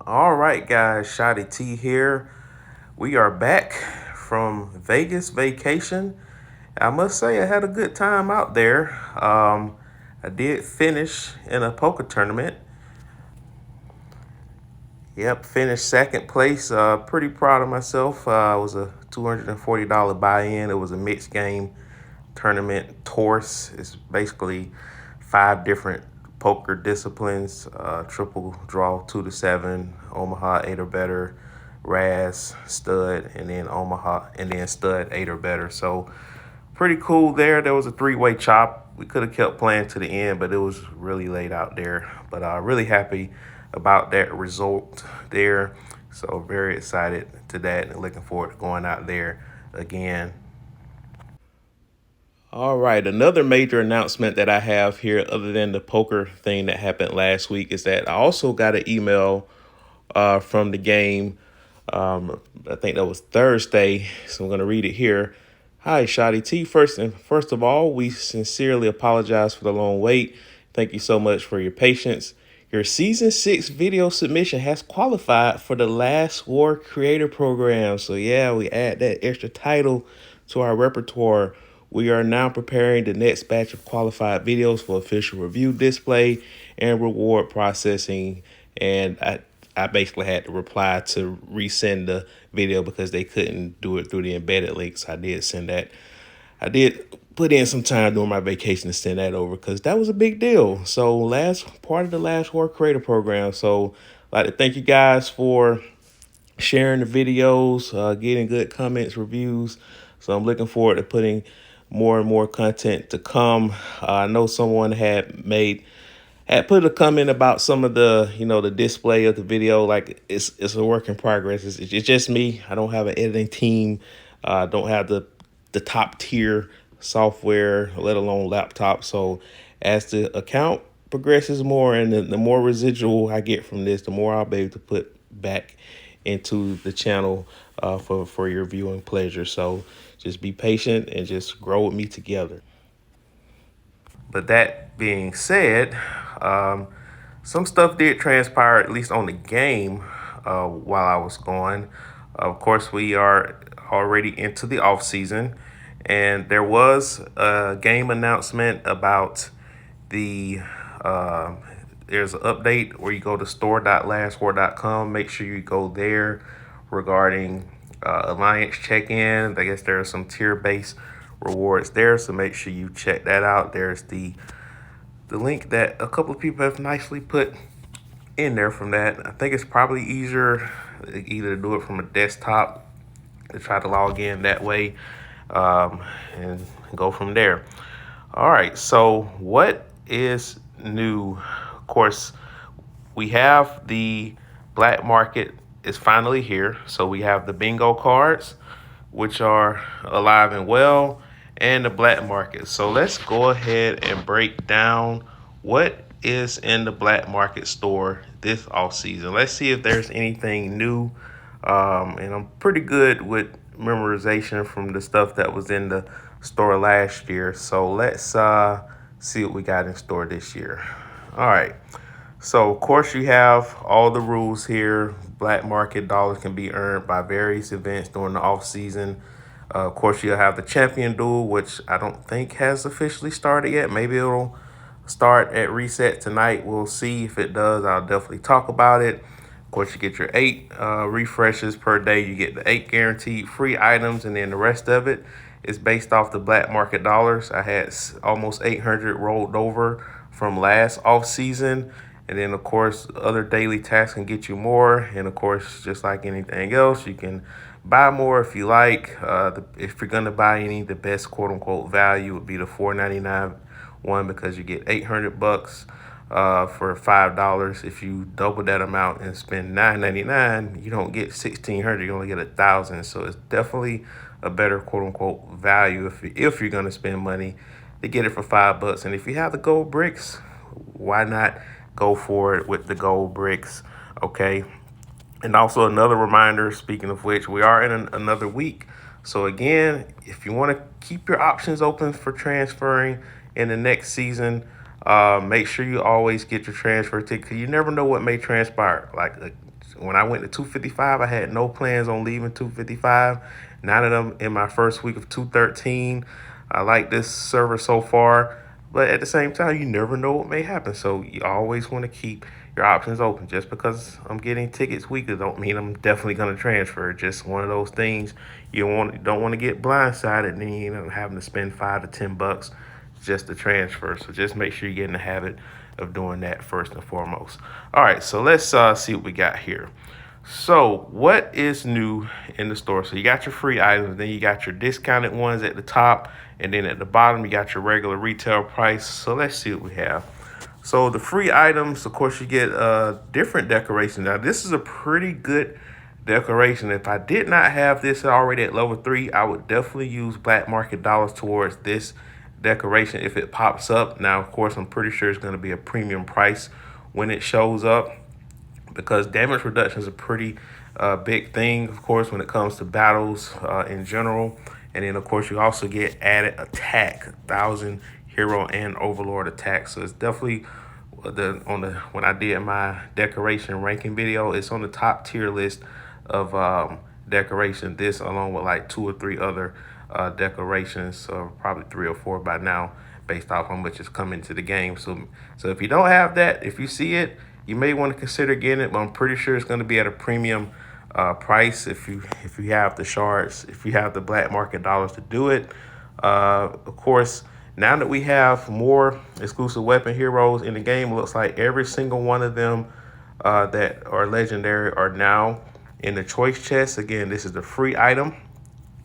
All right, guys, Shotty T here. We are back from Vegas vacation. I must say, I had a good time out there. I did finish in a poker tournament. Yep, finished second place. Pretty proud of myself. It was a $240 buy-in. It was a mixed game tournament. Tours. It's basically five different poker disciplines: triple draw, 2 to 7, Omaha 8 or better, Raz, stud, and then Omaha, and then stud 8 or better. So pretty cool there. There was a three-way chop. We could have kept playing to the end, but it was really late out there. But really happy about that result there. So very excited to that and looking forward to going out there again. All right, another major announcement that I have here, other than the poker thing that happened last week, is that I also got an email from the game. I think that was Thursday, so I'm going to read it here. Hi, Shotty T. First of all, we sincerely apologize for the long wait. Thank you so much for your patience. Your season 6 video submission has qualified for the Last War Creator Program. So yeah, we add that extra title to our repertoire. We are now preparing the next batch of qualified videos for official review, display, and reward processing. And I basically had to reply to resend the video because they couldn't do it through the embedded links. I did send that. I did put in some time during my vacation to send that over because that was a big deal. So last part of the Last War Creator Program. So I'd like to thank you guys for sharing the videos, getting good comments, reviews. So I'm looking forward to putting more and more content to come. I know someone had put a comment about some of the display of the video. Like it's a work in progress. It's just me. I don't have an editing team. Don't have the top tier software, let alone laptop. So as the account progresses more and the more residual I get from this, the more I'll be able to put back into the channel for your viewing pleasure. So just be patient and just grow with me together. But that being said, um, some stuff did transpire, at least on the game, while I was gone. Of course, we are already into the off season, and there was a game announcement about the. Uh, there's an update where you go to store.lastwar.com. Make sure you go there regarding Alliance check-in. I guess there are some tier-based rewards there, so make sure you check that out. There's the link that a couple of people have nicely put in there from that. I think it's probably easier either to do it from a desktop to try to log in that way, and go from there. All right, so what is new? Of course, we have the black market is finally here. So we have the bingo cards, which are alive and well, and the black market. So let's go ahead and break down what is in the black market store this off season. Let's see if there's anything new. And I'm pretty good with memorization from the stuff that was in the store last year. So let's see what we got in store this year. All right. So, of course, you have all the rules here. Black market dollars can be earned by various events during the off season. Of course, you'll have the champion duel, which I don't think has officially started yet. Maybe it'll start at reset tonight. We'll see if it does. I'll definitely talk about it. Of course, you get your 8 refreshes per day. You get the 8 guaranteed free items, and then the rest of it is based off the black market dollars. I had almost 800 rolled over from last off season. And then, of course, other daily tasks can get you more. And, of course, just like anything else, you can buy more if you like. If you're going to buy any, the best quote-unquote value would be the $4.99 one because you get 800 bucks for $5. If you double that amount and spend $9.99, you don't get 1,600. You only get 1,000. So it's definitely a better quote-unquote value if you're going to spend money to get it for $5. And if you have the gold bricks, why not go for it with the gold bricks? Okay. And also another reminder, speaking of which, we are in another week. So again, if you want to keep your options open for transferring in the next season, make sure you always get your transfer ticket. You never know what may transpire. Like When I went to 255, I had no plans on leaving 255. Now that I'm in my first week of 213, I like this server so far. But at the same time, you never know what may happen. So you always want to keep your options open. Just because I'm getting tickets weekly don't mean I'm definitely going to transfer. Just one of those things don't want to get blindsided, and then you end up having to spend $5 to $10 just to transfer. So just make sure you get in the habit of doing that first and foremost. All right, so let's see what we got here. So what is new in the store? So you got your free items, then you got your discounted ones at the top, and then at the bottom you got your regular retail price. So let's see what we have. So the free items, of course, you get different decorations. Now this is a pretty good decoration. If I did not have this already at level 3, I would definitely use black market dollars towards this decoration if it pops up. Now, of course, I'm pretty sure it's going to be a premium price when it shows up, because damage reduction is a pretty big thing, of course, when it comes to battles in general. And then, of course, you also get added attack, 1,000 hero and overlord attack. So it's definitely when I did my decoration ranking video, it's on the top tier list of decoration. This along with like 2 or 3 other decorations, so probably 3 or 4 by now, based off how much is coming to the game. So if you don't have that, if you see it, you may want to consider getting it, but I'm pretty sure it's going to be at a premium price if you have the shards, if you have the black market dollars to do it. Of course, now that we have more exclusive weapon heroes in the game, it looks like every single one of them that are legendary are now in the choice chest. Again, this is the free item.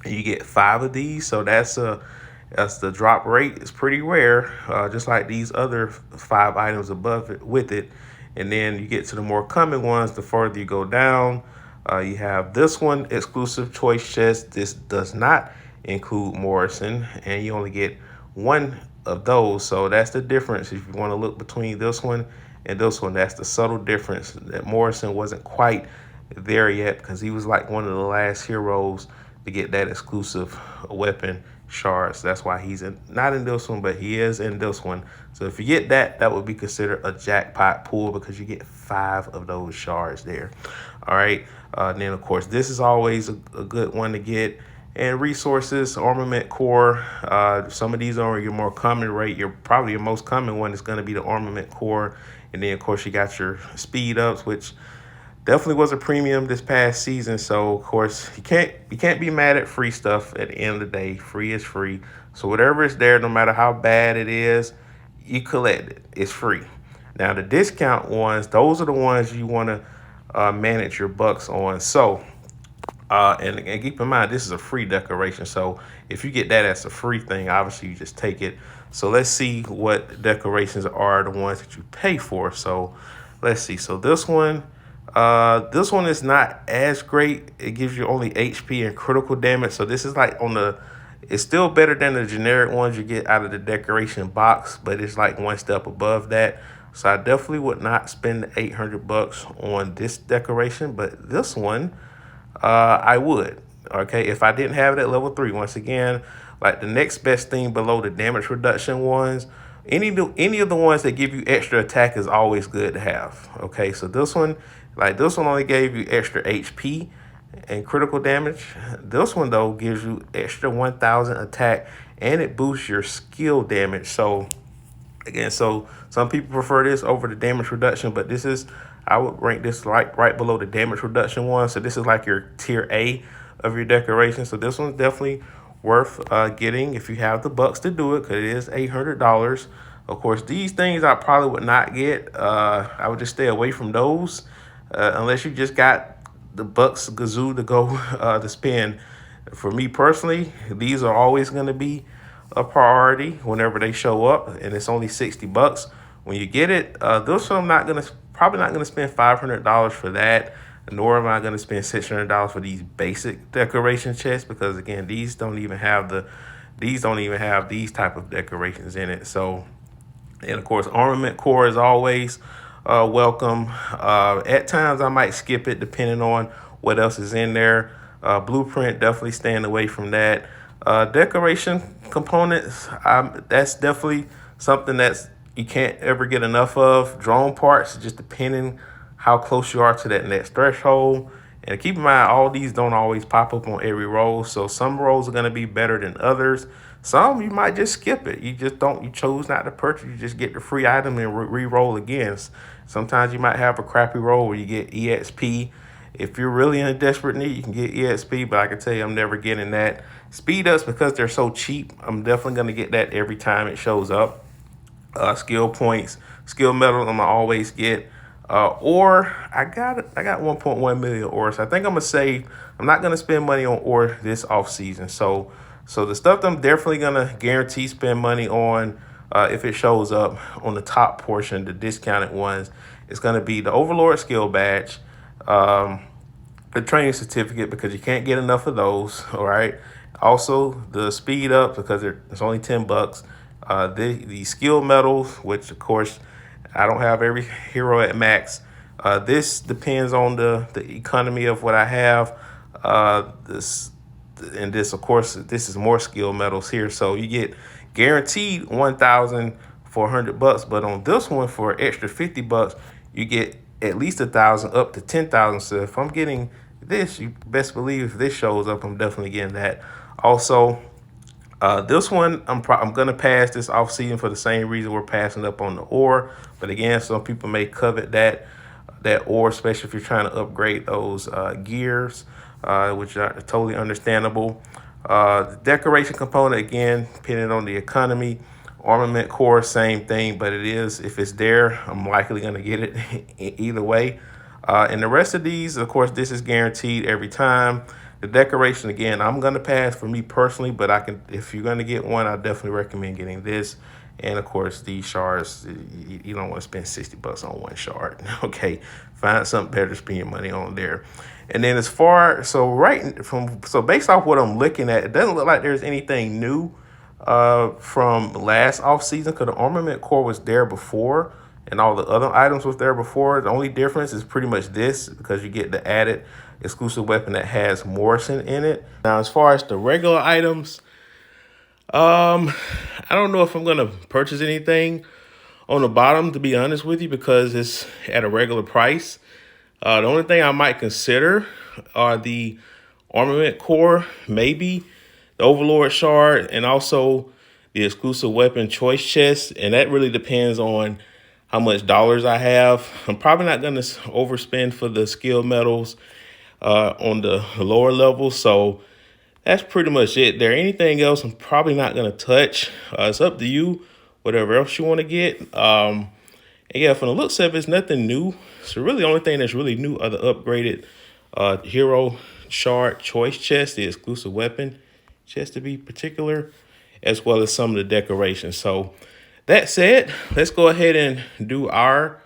You get 5 of these, so that's the drop rate. It's pretty rare, just like these other 5 items above it with it. And then you get to the more common ones. The further you go down, you have this one, exclusive choice chest. This does not include Morrison, and you only get 1 of those. So that's the difference. If you want to look between this one and this one, that's the subtle difference, that Morrison wasn't quite there yet, because he was like one of the last heroes to get that exclusive weapon shards. That's why he's not in this one, but he is in this one. So if you get that, that would be considered a jackpot pull, because you get 5 of those shards there. All right. And then, of course, this is always a good one to get. And resources, armament core. Some of these are your more common rate. Probably your most common one is going to be the armament core. And then, of course, you got your speed ups, which definitely was a premium this past season. So of course you can't be mad at free stuff. At the end of the day, free is free. So whatever is there, no matter how bad it is, you collect it. It's free. Now the discount ones, those are the ones you want to manage your bucks on. So and keep in mind, this is a free decoration. So if you get that as a free thing, obviously you just take it. So let's see what decorations are the ones that you pay for. So let's see. So this one is not as great. It gives you only HP and critical damage. So this is like it's still better than the generic ones you get out of the decoration box, but it's like 1 step above that. So I definitely would not spend $800 on this decoration, but this one, I would. Okay, if I didn't have it at level 3, once again, like the next best thing below the damage reduction ones, any of the ones that give you extra attack is always good to have. Okay, so this one only gave you extra HP and critical damage. This one though gives you extra 1,000 attack, and it boosts your skill damage. So again, so some people prefer this over the damage reduction, but I would rank this right below the damage reduction one. So this is like your tier A of your decoration. So this one's definitely worth getting if you have the bucks to do it, because it is $800. Of course, these things I probably would not get. I would just stay away from those unless you just got the bucks gazoo to go to spend. For me personally, these are always going to be a priority whenever they show up, and it's only $60 when you get it. This one I'm probably not gonna spend $500 for that, nor am I gonna spend $600 for these basic decoration chests, because again, these don't even have these type of decorations in it. So, and of course, armament core is always welcome. At times I might skip it depending on what else is in there. Blueprint, definitely staying away from that. Decoration components, that's definitely something that's you can't ever get enough of. Drone parts, just depending how close you are to that next threshold. And keep in mind, all these don't always pop up on every roll. So some rolls are going to be better than others. Some you might just skip it. You chose not to purchase. You just get the free item and re-roll again. Sometimes you might have a crappy roll where you get EXP. If you're really in a desperate need, you can get EXP, but I can tell you I'm never getting that. Speed ups, because they're so cheap, I'm definitely going to get that every time it shows up. Skill points, skill medals, I'm gonna always get. Or I got 1.1 million ores. So I think I'm gonna save. I'm not gonna spend money on ore this off season. So the stuff that I'm definitely gonna guarantee spend money on, if it shows up on the top portion, the discounted ones, it's gonna be the Overlord skill badge, the training certificate, because you can't get enough of those. All right. Also the speed up, because it's only $10. The skill medals, which of course I don't have every hero at max. This depends on the economy of what I have. This of course, this is more skill medals here. So you get guaranteed 1,400 bucks, but on this one for an extra $50, you get at least 1,000 up to 10,000. So if I'm getting this, you best believe if this shows up, I'm definitely getting that. Also, this one, I'm gonna pass this off season for the same reason we're passing up on the ore. But again, some people may covet that ore, especially if you're trying to upgrade those gears, which are totally understandable. The decoration component, again, depending on the economy. Armament core, same thing, but if it's there, I'm likely gonna get it either way. And the rest of these, of course, this is guaranteed every time. The decoration, again, I'm gonna pass for me personally, but if you're gonna get one, I definitely recommend getting this. And of course, these shards, you don't want to spend 60 bucks on one shard. Okay, find something better to spend your money on there. And then so based off what I'm looking at, it doesn't look like there's anything new from last off season, because the armament core was there before and all the other items was there before. The only difference is pretty much this, because you get the added exclusive weapon that has Morrison in it. Now, as far as the regular items, I don't know if I'm gonna purchase anything on the bottom, to be honest with you, because it's at a regular price. The only thing I might consider are the armament core, maybe the Overlord shard, and also the exclusive weapon choice chest. And that really depends on how much dollars I have. I'm probably not going to overspend for the skill medals on the lower levels. So that's pretty much it there. Anything else I'm probably not going to touch. It's up to you, whatever else you want to get. And yeah, from the looks of it, it's nothing new. So really the only thing that's really new are the upgraded hero shard choice chest, the exclusive weapon chest to be particular, as well as some of the decorations. So that said, let's go ahead and do our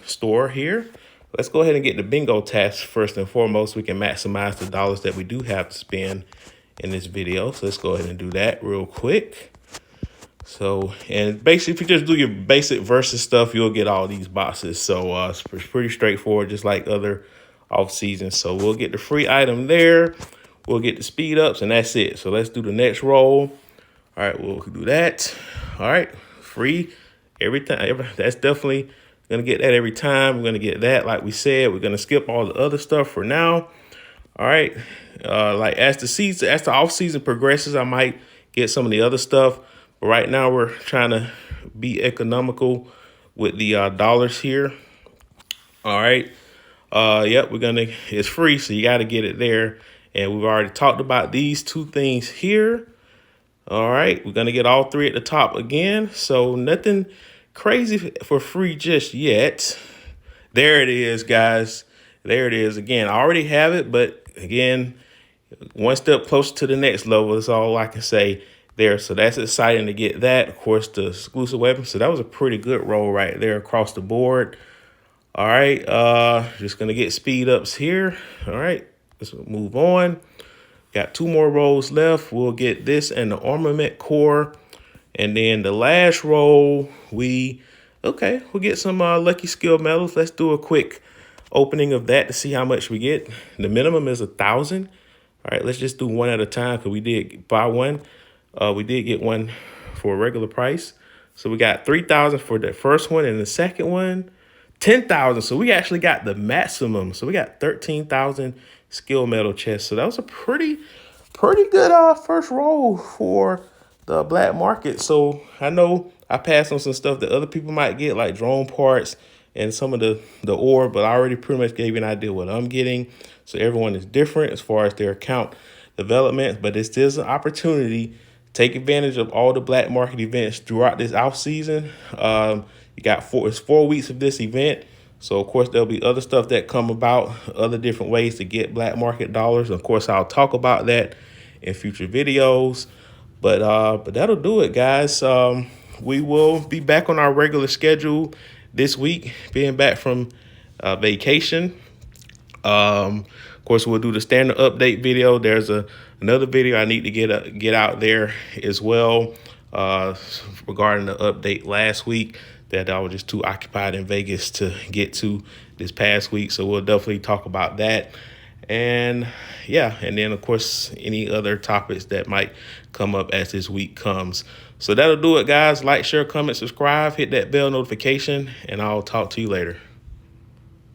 store here. Let's go ahead and get the bingo task first and foremost. We can maximize the dollars that we do have to spend in this video. So let's go ahead and do that real quick. So, and basically, if you just do your basic versus stuff, you'll get all these boxes. So it's pretty straightforward, just like other off seasons. So we'll get the free item there. We'll get the speed ups, and that's it. So let's do the next roll. All right, we'll do that. All right, free every time. That's definitely gonna get that every time. We're gonna get that, like we said. We're gonna skip all the other stuff for now. All right, like as the off season progresses, I might get some of the other stuff. But right now, we're trying to be economical with the dollars here. All right. Yep, it's free, so you got to get it there. And we've already talked about these two things here. All right, we're going to get all three at the top again. So nothing crazy for free just yet. There it is, guys. There it is again. I already have it, but again, one step closer to the next level is all I can say there. So that's exciting to get that. Of course, the exclusive weapon. So that was a pretty good roll right there across the board. All right, just gonna get speed ups here. All right, let's move on. Got two more rolls left. We'll get this and the armament core. And then the last roll, we'll get some lucky skill medals. Let's do a quick opening of that to see how much we get. The minimum is 1,000. All right, let's just do one at a time, because we did buy one. We did get one for a regular price. So we got 3,000 for the first one, and the second one, 10,000. So we actually got the maximum. So we got 13,000 skill medal chests. So that was a pretty good first roll for the black market. So I know I passed on some stuff that other people might get, like drone parts and some of the ore, but I already pretty much gave you an idea what I'm getting. So everyone is different as far as their account development, but it's still an opportunity. Take advantage of all the black market events throughout this off season. You got it's 4 weeks of this event. So of course there'll be other stuff that come about, other different ways to get black market dollars. Of course, I'll talk about that in future videos. But that'll do it, guys. We will be back on our regular schedule this week, being back from vacation. Of course, we'll do the standard update video. There's another video I need to get out there as well regarding the update last week that I was just too occupied in Vegas to get to this past week. So we'll definitely talk about that. And yeah, and then of course, any other topics that might come up as this week comes. So that'll do it, guys. Like, share, comment, subscribe, hit that bell notification, and I'll talk to you later.